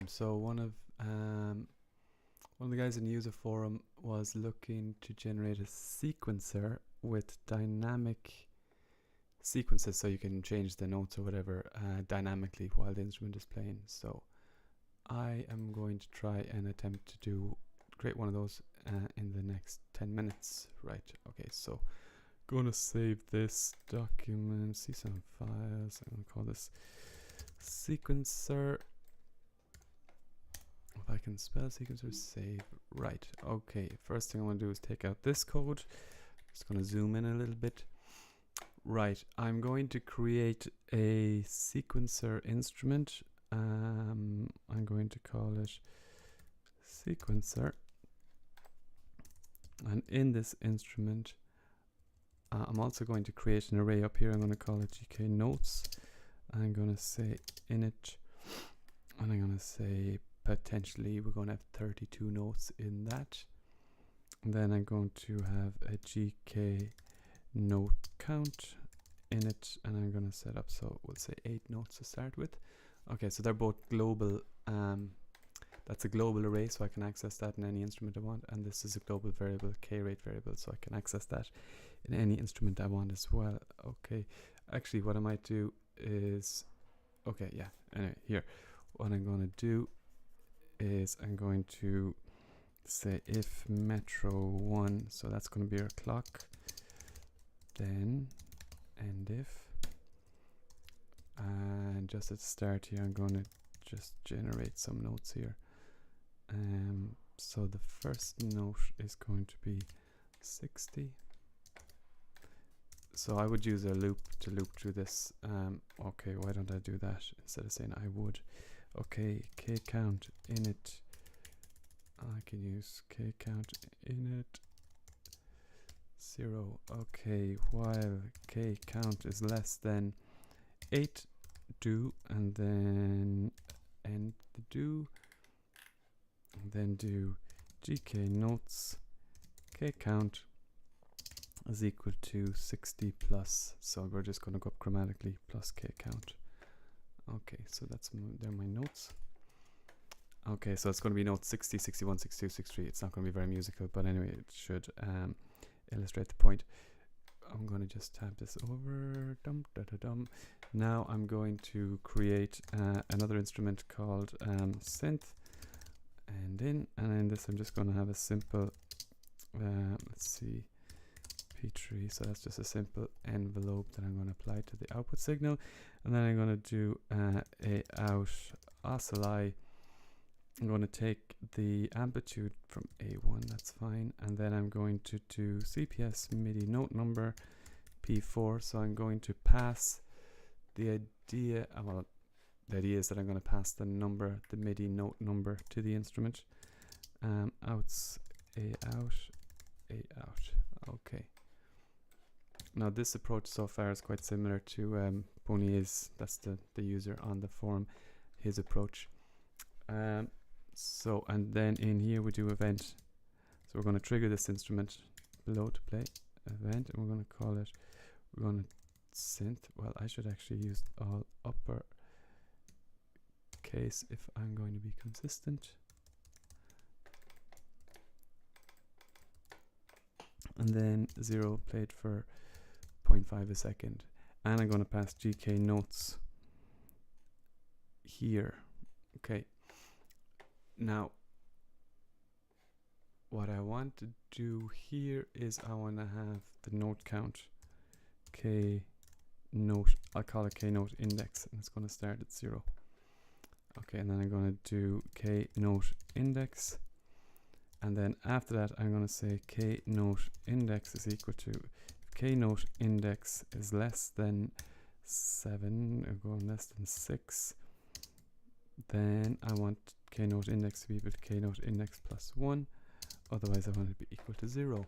So one of the guys in the user forum was looking to generate a sequencer with dynamic sequences, so you can change the notes or whatever dynamically while the instrument is playing. So I am going to try and attempt to create one of those in the next 10 minutes. Right, okay, so going to save this document, see some files. I'm going to call this sequencer. If I can spell sequencer, save. Right, okay, first thing I want to do is take out this code. Just going to zoom in a little bit. Right, I'm going to create a sequencer instrument. I'm going to call it sequencer, and in this instrument I'm also going to create an array up here. I'm going to call it GK notes. I'm going to say init, and I'm going to say potentially we're going to have 32 notes in that. And then I'm going to have a GK note count in it, and I'm going to set up, so we'll say 8 notes to start with. Okay, so they're both global. That's a global array, so I can access that in any instrument I want, and this is a global variable, k-rate variable, so I can access that in any instrument I want as well. Okay, actually what I might do is, okay, yeah, anyway, here what I'm going to do is I'm going to say if metro1, so that's going to be our clock, then end if, and just at the start here I'm going to just generate some notes here. So the first note is going to be 60. So I would use a loop to loop through this. Okay, why don't I do that instead of saying I would? Okay, k count init. I can use k count init 0. Okay, while k count is less than 8, do, and then end the do, and then do gk notes k count is equal to 60 plus, so we're just going to go up grammatically, plus k count. Okay, so that's they're my notes. Okay, so it's going to be notes 60, 61, 62, 63. It's not going to be very musical, but anyway, it should illustrate the point. I'm going to just tab this over. Dum, da, da, dum. Now I'm going to create another instrument called synth, and in this I'm just going to have a simple, let's see, P3. So that's just a simple envelope that I'm going to apply to the output signal, and then I'm going to do a out oscilli. I'm going to take the amplitude from A1, that's fine, and then I'm going to do CPS MIDI note number P4. So I'm going to pass the idea, well, the idea is that I'm going to pass the number, the MIDI note number, to the instrument. Outs, A out, A out. Okay. Now this approach so far is quite similar to Bonier's, that's the user on the forum, his approach. So, and then in here we do event. So we're going to trigger this instrument below to play event, and we're going to call it, we're going to synth. Well, I should actually use all upper case if I'm going to be consistent. And then 0 played for 0.5 a second. And I'm going to pass GK notes here. Okay. Now, what I want to do here is I want to have the note count k note, I'll call it k note index, and it's going to start at 0. Okay, and then I'm going to do k note index, and then after that I'm going to say k note index is equal to, if k note index is less than 7 or going less than 6, then I want k note index to be equal to k note index plus 1, otherwise I want it to be equal to 0.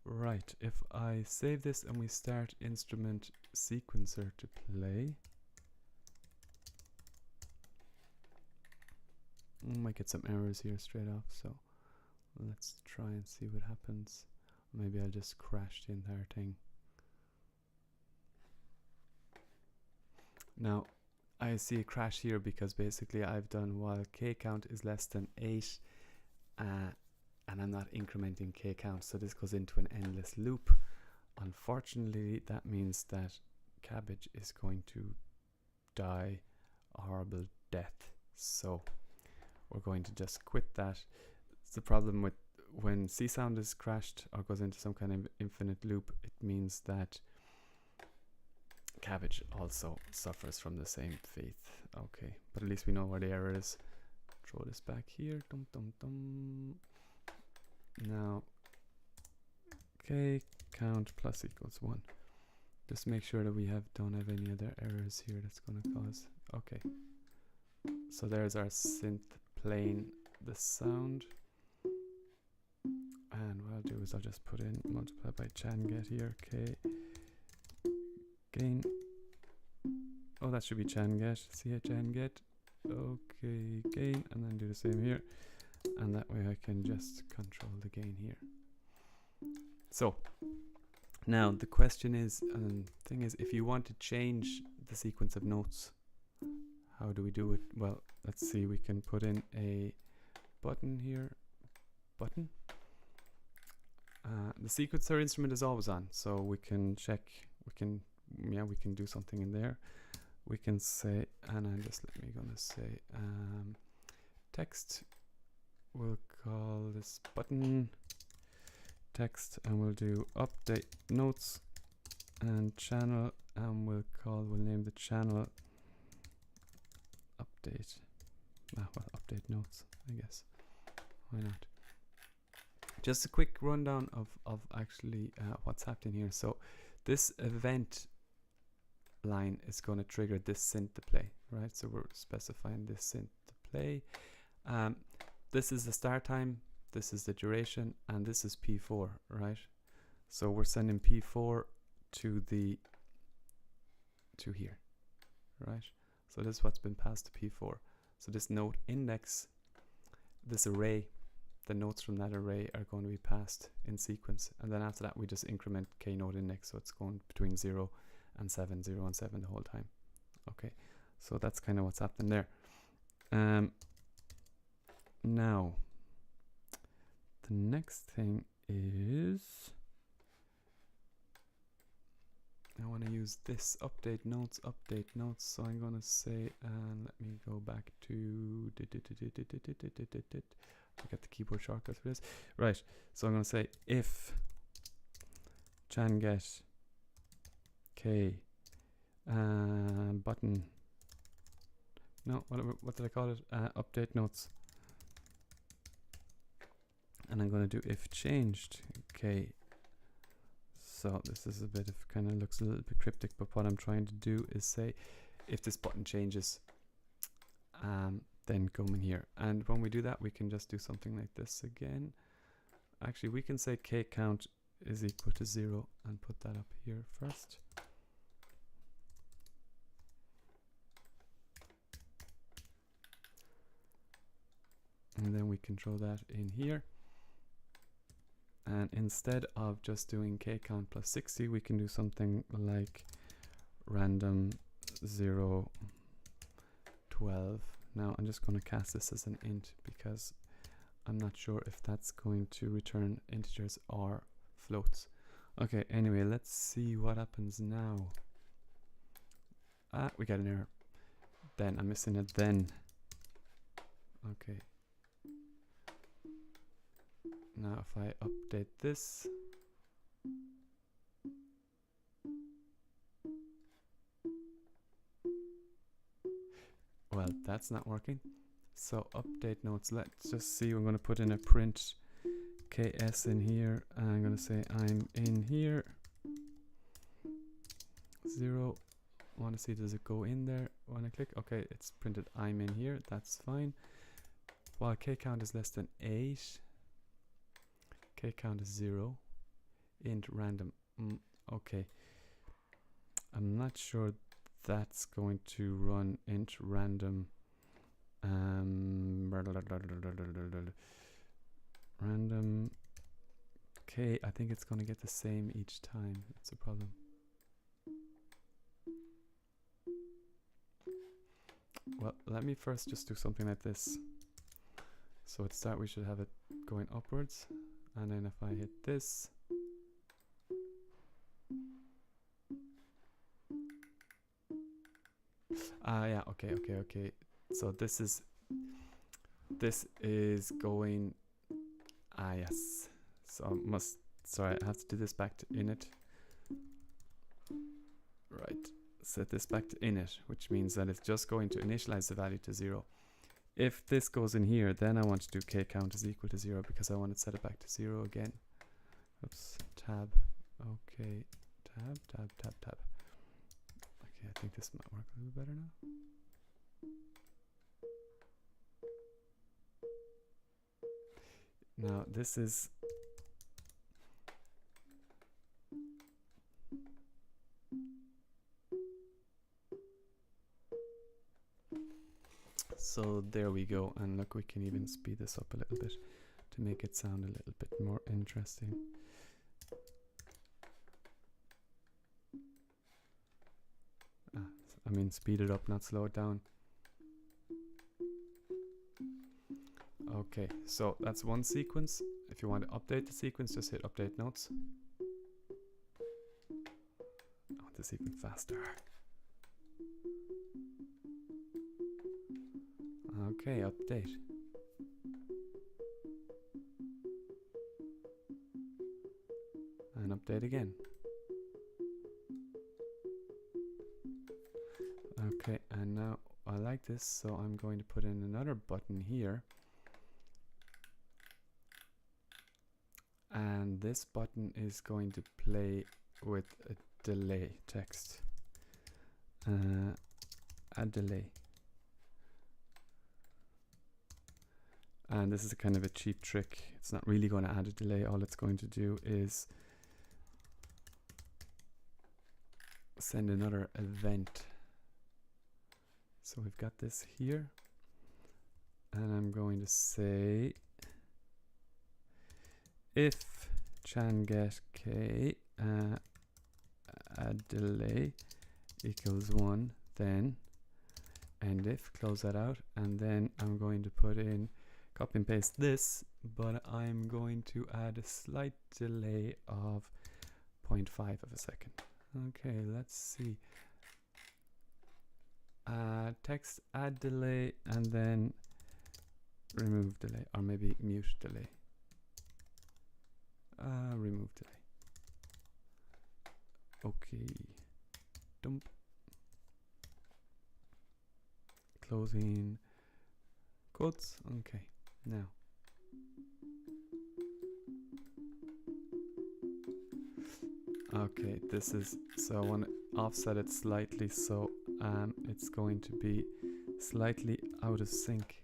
Right, if I save this and we start instrument sequencer to play, we might get some errors here straight off, so let's try and see what happens. Maybe I'll just crash the entire thing. Now I see a crash here because basically I've done while k count is less than 8 and I'm not incrementing k count, so this goes into an endless loop. Unfortunately, that means that Cabbage is going to die a horrible death, so we're going to just quit that. It's the problem with when Csound is crashed or goes into some kind of infinite loop, it means that Cabbage also suffers from the same fate. Okay, but at least we know where the error is. Throw this back here. Dum dum dum. Now, k count plus equals 1. Just make sure that we don't have any other errors here that's going to cause. Okay, so there's our synth playing the sound. And what I'll do is I'll just put in multiply by changet here, k gain. Oh, that should be changet. Changet. Okay, gain, and then do the same here. And that way I can just control the gain here. So now the question is, thing is, if you want to change the sequence of notes, how do we do it? Well, let's see. We can put in a button here. Button. The sequencer instrument is always on, so we can check. We can do something in there. We can say, and I'm just gonna say text. We'll call this button text, and we'll do update notes and channel, and we'll name the channel update. Well, update notes, I guess. Why not? Just a quick rundown of actually what's happening here. So this event line is going to trigger this synth to play, right? So we're specifying this synth to play. This is the start time, this is the duration, and this is P4, right? So we're sending P4 to here, right? So this is what's been passed to P4. So this note index, this array, the notes from that array are going to be passed in sequence, and then after that we just increment k note index, so it's going between 0 and 7, 0 and 7 the whole time. Okay, so that's kind of what's happening there. Now the next thing is I want to use this update notes, so I'm going to say, let me go back to I got the keyboard shortcut for this. Right, so I'm going to say if changet k button, no, what did I call it? Update notes. And I'm going to do if changed k. So this is a bit of kind of looks a little bit cryptic, but what I'm trying to do is say if this button changes, then come in here. And when we do that, we can just do something like this again. Actually, we can say k count is equal to 0 and put that up here first. And then we can throw that in here. And instead of just doing k count plus 60, we can do something like random 0 12. Now I'm just going to cast this as an int because I'm not sure if that's going to return integers or floats. Okay, anyway, let's see what happens now. We got an error. Then I'm missing a then. Okay. Now if I update this, well, that's not working. So update notes, let's just see. We're going to put in a print ks in here, and I'm going to say I'm in here 0. Want to see, does it go in there when I click? Okay, it's printed I'm in here, that's fine. While k count is less than 8, k count is 0, int random. Okay, I'm not sure that's going to run int random random k. I think it's going to get the same each time. It's a problem. Well, let me first just do something like this. So at start we should have it going upwards, and then if I hit this, yeah, okay. So this is going, yes. So sorry, I have to do this back to init. Right, set this back to init, which means that it's just going to initialize the value to 0. If this goes in here, then I want to do kcount is equal to 0 because I want to set it back to 0 again. Oops, tab. Okay, tab. Okay, I think this might work a little better now. Now this is so there we go, and look, we can even speed this up a little bit to make it sound a little bit more interesting. I mean, speed it up, not slow it down. Okay, so that's one sequence. If you want to update the sequence, just hit update notes. I want this even faster. Okay, update. And update again. Okay, and now I like this, so I'm going to put in another button here. And this button is going to play with a delay text. Add delay. And this is a kind of a cheap trick. It's not really going to add a delay. All it's going to do is send another event. So we've got this here. And I'm going to say if chan get k add delay equals 1, then end if, close that out, and then I'm going to put in, copy and paste this, but I'm going to add a slight delay of 0.5 of a second. Okay, let's see. Text add delay and then remove delay, or maybe mute delay. Remove delay. Okay. Dump. Closing quotes. Okay. Now. Okay, this is, so I want to offset it slightly, so it's going to be slightly out of sync.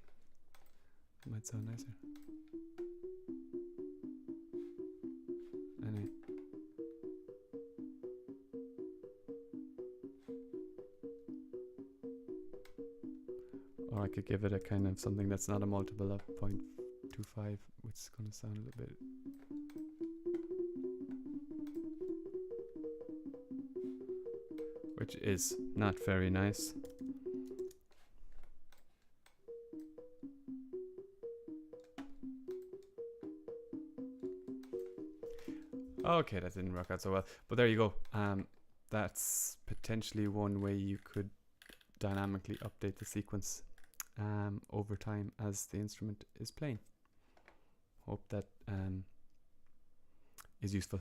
Might sound nicer. Anyway. Or I could give it a kind of something that's not a multiple of 0.25, which is going to sound a little bit. Which is not very nice. Okay, that didn't work out so well, but there you go. That's potentially one way you could dynamically update the sequence over time as the instrument is playing. Hope that is useful.